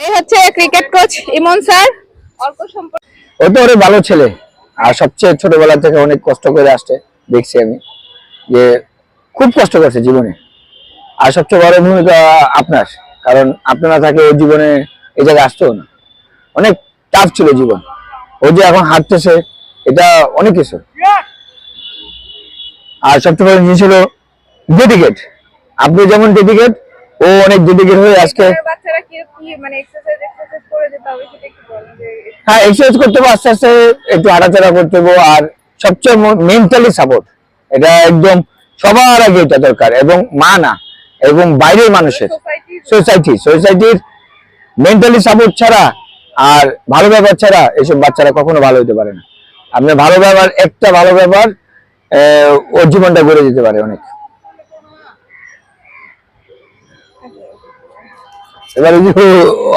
এই হচ্ছে cricket coach ইমন sir. অল্প সম্পর্ক ও তো অনেক ভালো ছেলে, আর সবচেয়ে ছোটবেলা থেকে অনেক কষ্ট করে আসছে। দেখছি আমি যে খুব কষ্ট করছে জীবনে, আর সবচেয়ে বড় ভূমিকা আপনার, কারণ আপনারা থাকে ওই জীবনে এই জায়গায় আসতেও না। অনেক টাফ ছিল জীবন, ও যে এখন হাঁটতেছে এটা অনেক কিছু। আর সবচেয়ে বড় জিনিস হলো ডেডিকেট। আপনি যেমন ডেডিকেট, ও অনেক ডেডিকেট হয়ে আজকে। বাচ্চারা কি কি মানে এক্সারসাইজ করে যেতে হবে সেটা কি বলেন যে হ্যাঁ, এক্সারসাইজ করতে হবে, আস্তে আস্তে একটু হাঁটাচলা করতে হবে, আর সবচেয়ে মেন্টালি সাপোর্ট, এটা একদম সবার আগে এটা দরকার। এবং মা না, এবং বাইরের মানুষের সোসাইটির মেন্টালি সাপোর্ট ছাড়া আর ভালো ব্যবহার ছাড়া এসব বাচ্চারা কখনো ভালো হতে পারে না। আপনার ভালো ব্যবহার, একটা ভালো ব্যবহার ওর জীবনটা গড়ে দিতে পারে অনেক। এবার